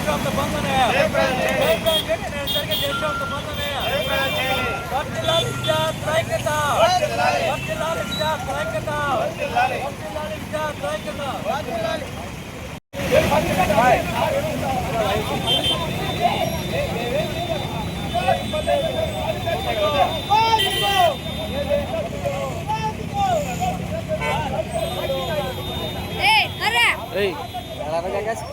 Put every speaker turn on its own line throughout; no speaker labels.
దేశవ్యాప్త బంధనే దేశవ్యాప్త బంధనే వర్ధిల్లాలి విద్యార్థుల ఐక్యత వర్ధిల్లాలి విద్యార్థుల ఐక్యత వర్ధిల్లాలి విద్యార్థుల ఐక్యత
Hey, apa guys?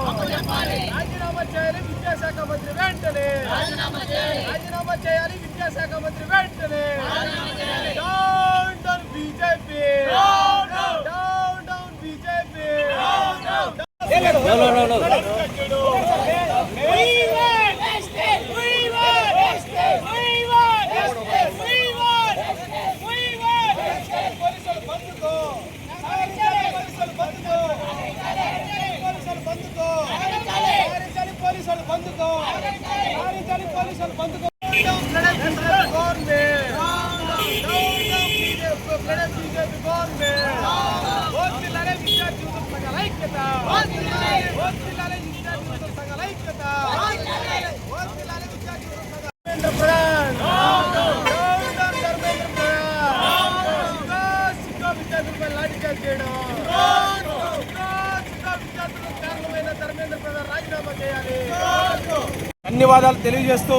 రాజీనామా చేయాలి విద్యాశాఖ మంత్రి వెంటనే రాజీనామా చేయాలి విద్యాశాఖ మంత్రి వెంటనే down down BJP down down BJP
ధన్యవాదాలు తెలియజేస్తూ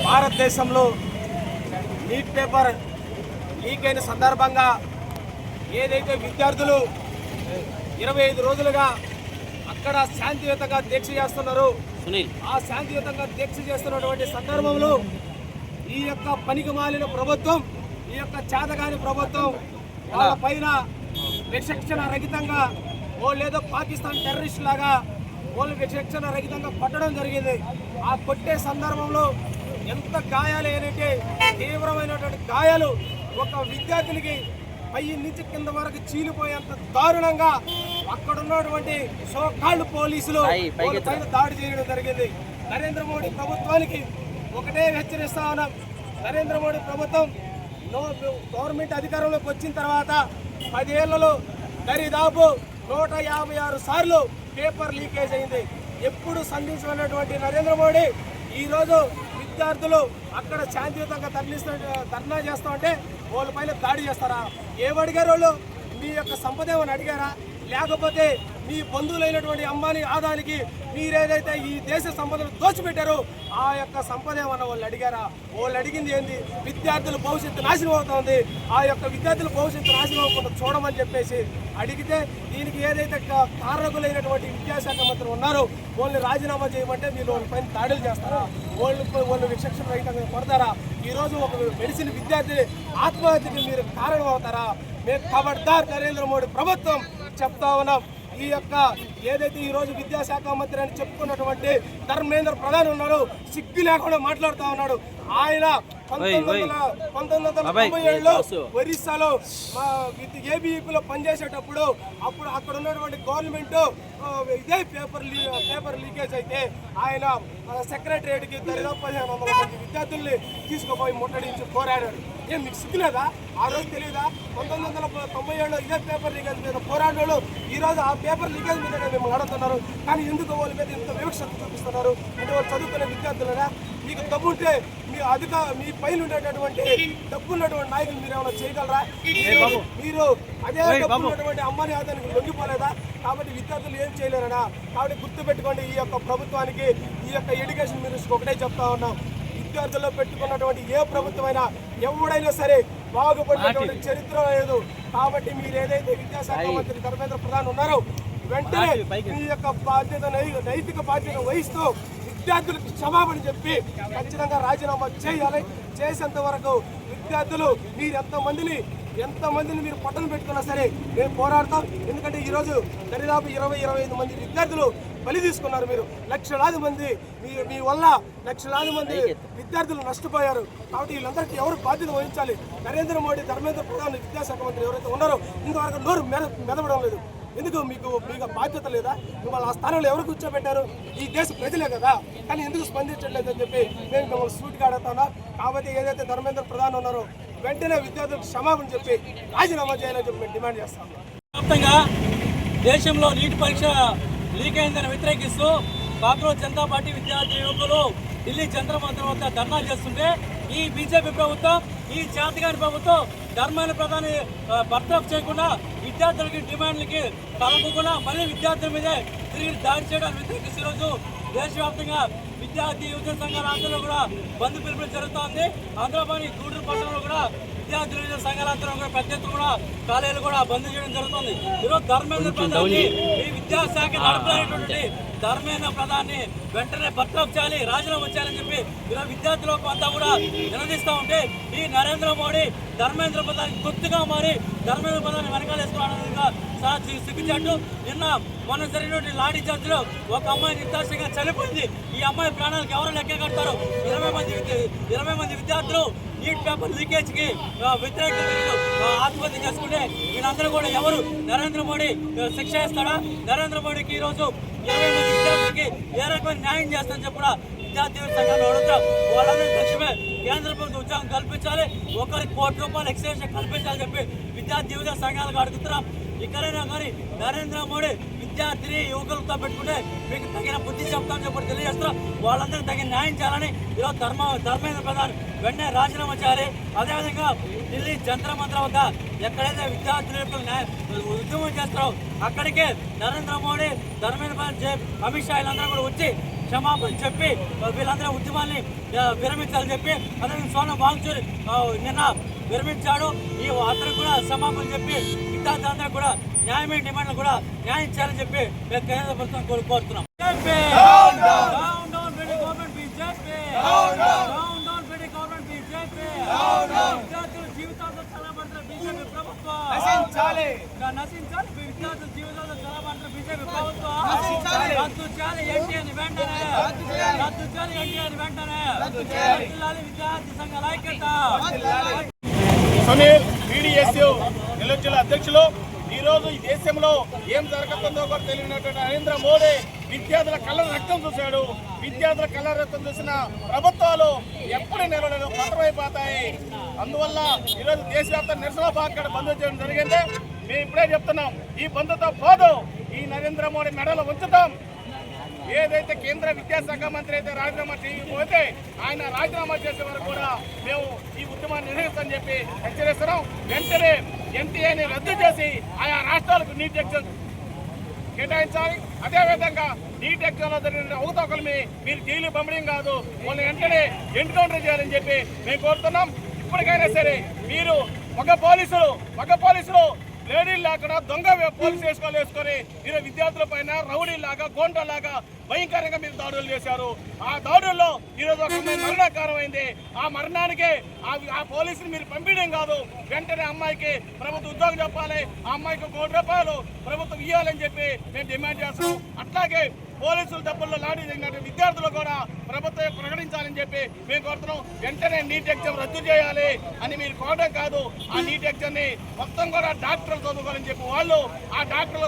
భారతదేశంలో నీట్ పేపర్ లీక్ అయిన సందర్భంగా ఏదైతే విద్యార్థులు 25 రోజులుగా అక్కడ శాంతియుతంగా దీక్ష చేస్తున్నారో ఆ శాంతియుతంగా దీక్ష చేస్తున్నటువంటి సందర్భంలో ఈ యొక్క పనికి మాలిన ప్రభుత్వం ఈ యొక్క చేతగాని ప్రభుత్వం వాళ్ళ పైన విచక్షణ రహితంగా లేదో పాకిస్తాన్ టెర్రరిస్ట్ లాగా వాళ్ళు విచక్షణ రహితంగా కొట్టడం జరిగింది. ఆ కొట్టే సందర్భంలో ఎంత గాయాలు ఏంటంటే తీవ్రమైనటువంటి గాయాలు ఒక విద్యార్థులకి పై నుంచి కింద వరకు చీలిపోయేంత దారుణంగా అక్కడ ఉన్నటువంటి సోకాళ్ళు పోలీసులు పైన దాడి చేయడం జరిగింది. నరేంద్ర మోడీ ప్రభుత్వానికి ఒకటే హెచ్చరిస్తా ఉన్నాం. నరేంద్ర మోడీ ప్రభుత్వం గవర్నమెంట్ అధికారంలోకి వచ్చిన తర్వాత 10 ఏళ్లలో దరిదాపు 156 సార్లు పేపర్ లీకేజ్ అయింది. ఎప్పుడు సంధించినటువంటి నరేంద్ర మోడీ ఈరోజు విద్యార్థులు అక్కడ శాంతియుతంగా ధర్నా చేస్తూ ఉంటే వాళ్ళ పైన దాడి చేస్తారా? ఏమడిగారు వాళ్ళు? మీ యొక్క సంపద ఏమని అడిగారా? లేకపోతే మీ బంధువులైనటువంటి అంబానీ ఆదానికి మీరేదైతే ఈ దేశ సంపదను దోచిపెట్టారో ఆ యొక్క సంపద ఏమన్నా వాళ్ళు అడిగారా? వాళ్ళు అడిగింది ఏంది? విద్యార్థుల భవిష్యత్తు నాశనం అవుతుంది, ఆ యొక్క విద్యార్థుల భవిష్యత్తు నాశనం అవ్వకుండా చూడమని చెప్పేసి అడిగితే దీనికి ఏదైతే కారకులైనటువంటి విద్యాశాఖ మంత్రి ఉన్నారో వాళ్ళని రాజీనామా చేయమంటే మీరు వాళ్ళ పైన దాడులు చేస్తారా? వాళ్ళు విచక్షణ రహితంగా కొడతారా? ఈరోజు ఒక మెడిసిన్ విద్యార్థి ఆత్మహత్యకి మీరు కారణం అవుతారా? మేము ఖబర్దార్ నరేంద్ర మోడీ ప్రభుత్వం చెప్తా ఉన్నాం. ఈ యొక్క ఏదైతే ఈ రోజు విద్యాశాఖ మంత్రి అని చెప్పుకున్నటువంటి ధర్మేంద్ర ప్రధాన్ ఉన్నాడు, సిగ్గు లేకుండా మాట్లాడుతూ ఉన్నాడు. ఆయన 1997లో ఒరిస్సాలో ఏబీఈపీలో పనిచేసేటప్పుడు అక్కడ ఉన్నటువంటి గవర్నమెంట్ ఇదే పేపర్ లీకేజ్ అయితే ఆయన సెక్రటరియట్కి దరిదాపు 1500 మంది విద్యార్థుల్ని తీసుకుపోయి ముట్టడించి పోరాడాడు. ఏం మీకు సిగ్గులేదా? ఆ రోజు తెలియదా? 1997లో ఇదే పేపర్ లీకేజ్ మీద పోరాడాడు. ఈరోజు ఆ పేపర్ లీకేజ్ మీద మిమ్మల్ని అడుగుతున్నారు. కానీ ఎందుకు వాళ్ళ మీద ఇంత వివక్ష చూపిస్తున్నారు? అంటే వాళ్ళు చదువుకునే విద్యార్థులరా? మీకు డబ్బుంటే మీ పైన ఉండేటటువంటి డబ్బు ఉన్నటువంటి నాయకులు మీరు ఏమైనా చేయగలరా? మీరు అదే డబ్బు ఉన్నటువంటి అంబానీ ఆదాయానికి లొంగిపోలేదా? కాబట్టి విద్యార్థులు ఏం చేయలేరనా? కాబట్టి గుర్తుపెట్టుకోండి, ఈ యొక్క ప్రభుత్వానికి, ఈ యొక్క ఎడ్యుకేషన్ మినిస్టర్కి ఒకటే చెప్తా ఉన్నాం, విద్యార్థుల్లో పెట్టుకున్నటువంటి ఏ ప్రభుత్వమైనా ఎవడైనా సరే బాగుపడినటువంటి చరిత్ర లేదు. కాబట్టి మీరు ఏదైతే విద్యాశాఖ మంత్రి ధర్మేంద్ర ప్రధాన్ ఉన్నారో వెంటనే మీ యొక్క బాధ్యత, నైతిక బాధ్యత వహిస్తూ విద్యార్థులకు క్షమాపణ చెప్పి ఖచ్చితంగా రాజీనామా చేయాలి. చేసేంత వరకు విద్యార్థులు మీరు ఎంతమందిని మీరు పట్టణ పెట్టుకున్నా సరే మేము పోరాడతాం. ఎందుకంటే ఈరోజు దరిదాపు 20-25 మంది విద్యార్థులు బలి తీసుకున్నారు. మీరు లక్షలాది మంది మీ వల్ల లక్షలాది మంది విద్యార్థులు నష్టపోయారు. కాబట్టి వీళ్ళందరికీ ఎవరు బాధ్యత వహించాలి? నరేంద్ర మోడీ, ధర్మేంద్ర ప్రధాన్, విద్యాశాఖ మంత్రి ఎవరైతే ఉన్నారో ఇంతవరకు నోరు మెదవడం లేదు. ఎందుకు మీకు బాధ్యత లేదా? మిమ్మల్ని ఆ స్థానంలో ఎవరు కూర్చోబెట్టారు? ఈ దేశ ప్రజలే కదా. కానీ ఎందుకు స్పందించట్లేదని చెప్పి మేము మిమ్మల్ని సూటిగా అడుగుతున్నా. కాబట్టి ఏదైతే ధర్మేంద్ర ప్రధాన్ ఉన్నారో వెంటనే విద్యార్థులకు క్షమాపణ చెప్పి రాజీనామా చేయాలని చెప్పి మేము డిమాండ్ చేస్తాం.
వ్యాప్తంగా దేశంలో నీట్ పరీక్ష లీక్ అయిందని వ్యతిరేకిస్తూ భారతీయ జనతా పార్టీ విద్యార్థి యువకులు ఢిల్లీ జంతర్ మంతర్ వద్ద ధర్నా చేస్తుంటే ఈ బీజేపీ ప్రభుత్వం, ఈ చేతగాని ప్రభుత్వం ధర్మాన్ని ప్రధాని బర్తరఫ్ చేయకుండా విద్యార్థులకి డిమాండ్లకి తలపకుండా మళ్ళీ విద్యార్థుల మీదే తిరిగి దాడి చేయడానికి వ్యతిరేకిస్తూ ఈరోజు దేశవ్యాప్తంగా విద్యార్థి యువజన సంఘాల ఆధ్వర్యంలో కూడా బంద్ పిలుపులు జరుగుతోంది. ఆంధ్రప్రదేశ్ గూడూరు పట్టణంలో కూడా విద్యార్థి యువజన సంఘాల ఆధ్వర్యంలో కూడా పెద్ద ఎత్తున కూడా కాలేజీలు కూడా బంద్ చేయడం జరుగుతుంది. ఈరోజు ధర్మేంద్ర ప్రధాని ఈ విద్యాశాఖ నడపలేనటువంటి ధర్మేంద్ర ప్రధాని వెంటనే బర్తరఫ్ చేయాలి, రాజీనామా చేయాలని చెప్పి ఈరోజు విద్యార్థులకు అంతా కూడా నిలదీస్తూ ఉంటే ఈ నరేంద్ర మోడీ ధర్మేంద్ర ప్రధాని గుర్తుగా మారి ధర్మేంద్ర ప్రధాని వెనకాల వేసుకోవడానికి సిగ్గుచాటు. నిన్న మొన్న జరిగినటువంటి లాఠీ చార్జ్లో ఒక అమ్మాయి నిర్దాక్షంగా చనిపోయింది. ఈ అమ్మాయి ప్రాణాలకు ఎవరు లెక్క కడతారు? 20 మంది విద్యార్థులు నీట్ పేపర్ లీకేజ్కి వ్యతిరేకంగా ఆత్మహత్య చేసుకుంటే వీళ్ళందరూ కూడా ఎవరు? నరేంద్ర మోడీ శిక్ష ఇస్తాడా? నరేంద్ర మోడీకి ఈరోజు 20 మంది విద్యార్థులకి ఏ రకమైన న్యాయం చేస్తారని చెప్పి కూడా విద్యార్థి సంఘాలు అడుగుతాం. వాళ్ళందరూ తక్షణమే కేంద్ర ప్రభుత్వం ఉద్యోగం కల్పించాలి, ఒకరికి ₹1 ఎక్స్టెన్షన్ కల్పించాలని చెప్పి విద్యార్థి యువజన సంఘాలకు అడుగుతున్నాం. ఇక్కడైనా కానీ నరేంద్ర మోడీ విద్యార్థిని యువకులతో పెట్టుకుంటే మీకు తగిన బుద్ధి చెప్తామని చెప్పి తెలియజేస్తున్నాం. వాళ్ళందరికీ తగిన న్యాయం చేయాలని ఈరోజు ధర్మేంద్ర ప్రధాన్ వెంటనే రాజీనామా చేయాలి. అదేవిధంగా ఢిల్లీ జంతర్ మంతర్ వద్ద ఎక్కడైతే విద్యార్థుల ఉద్యమం చేస్తారో అక్కడికే నరేంద్ర మోడీ, ధర్మేంద్ర ప్రధాన్, అమిత్ షా వీళ్ళందరూ కూడా వచ్చి క్షమాపణ చెప్పి వీళ్ళందరూ ఉద్యమాన్ని విరమించాలని చెప్పి అదే సోనం వాంగ్చూరి నిన్న విరమించాడు. ఈ అతను కూడా క్షమాపణ చెప్పి విద్యార్థులందరూ కూడా న్యాయమైన డిమాండ్లు కూడా న్యాయం చేయాలని చెప్పి మేము కేంద్ర ప్రభుత్వం కోరుతున్నాం. విద్యార్థుల జీవితాలతో చల్లబడుతున్న బీజేపీ ప్రభుత్వం నశించాలి. విద్యార్థుల జీవితాలతో చల్లబడుతున్న బీజేపీ ప్రభుత్వం రద్దు చేయాలి. ఎన్టీఆర్ని వెంటనే రద్దు చేయాలి. విద్యార్థి సంఘాల ఐక్యత.
సునీల్ PDSU నెల్లూరు జిల్లా అధ్యక్షులు. ఈరోజు ఈ దేశంలో ఏం జరుగుతుందో కూడా తెలియనటువంటి నరేంద్ర మోడీ విద్యార్థుల కళ్ళ రక్తం చూశాడు. విద్యార్థుల కళ్ళ రక్తం చూసిన ప్రభుత్వాలు ఎప్పుడు నిలవలేదు, పతమైపోతాయి. అందువల్ల ఈరోజు దేశవ్యాప్త నిరసన బాక్కడ బంద్ చేయడం జరిగింది. మేము ఇప్పుడే చెప్తున్నాం, ఈ బంద్తో పోదు, ఈ నరేంద్ర మోడీ మెడలో ఉంచుతాం. ఏదైతే కేంద్ర విద్యాశాఖ మంత్రి అయితే రాజీనామా చేయకపోతే ఆయన రాజీనామా చేసే వరకు కూడా మేము ఈ ఉద్యమాన్ని నిర్వహిస్తామని చెప్పి హెచ్చరిస్తున్నాం. వెంటనే NTA రద్దు చేసి ఆయా రాష్ట్రాలకు నీట్ ఎగ్జామ్ కేటాయించాలి. అదేవిధంగా నీట్ ఎగ్జామ్లో జరిగిన అవతవకల్ని మీరు జైలు పంపడం కాదు, వాళ్ళని వెంటనే ఎన్కౌంటర్ చేయాలని చెప్పి మేము కోరుతున్నాం. ఇప్పటికైనా సరే మీరు మగ పోలీసులు లేడీలు లేకుండా దొంగ పోలీసు వేసుకొని మీరు విద్యార్థుల పైన రౌడీలాగా గోంటలాగా భయంకరంగా మీరు దాడులు చేశారు. ఆ దాడుల్లో ఈరోజు ఒక మరణకారం అయింది. ఆ మరణానికి ఆ పోలీసుని మీరు పంపించడం కాదు, వెంటనే అమ్మాయికి ప్రభుత్వం ఉద్యోగం చెప్పాలి, ఆ అమ్మాయికి ₹1 ప్రభుత్వం ఇవ్వాలని చెప్పి మేము డిమాండ్ చేస్తున్నాం. అట్లాగే పోలీసుల దెబ్బల్లో లాఠీ జరిగినట్టు విద్యార్థులు కూడా ప్రభుత్వం ప్రకటించాలని చెప్పి మేము కోరుతున్నాం. వెంటనే నీట్ ఎగ్జామ్ రద్దు చేయాలి అని మీరు కోరడం కాదు, ఆ నీట్ ఎగ్జామ్ని మొత్తం కూడా డాక్టర్లు చదువుకోవాలని చెప్పి వాళ్ళు ఆ డాక్టర్ల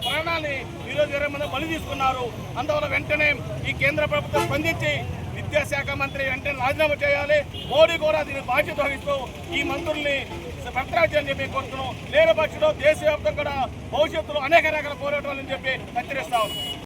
ప్రాణాన్ని ఈరోజు 20 మంది బలి తీసుకున్నారు. అందువల్ల వెంటనే ఈ కేంద్ర ప్రభుత్వం స్పందించి విద్యాశాఖ మంత్రి వెంటనే రాజీనామా చేయాలి. మోడీ కూడా దీన్ని బాధ్యత వహిస్తూ ఈ మంత్రుల్ని బర్తరఫ్ చేయాలని చెప్పి కోరుతున్నాం. లేని పక్షంలో దేశవ్యాప్తంగా కూడా భవిష్యత్తులో అనేక రకాల పోరాటాలని చెప్పి హెచ్చరిస్తాం.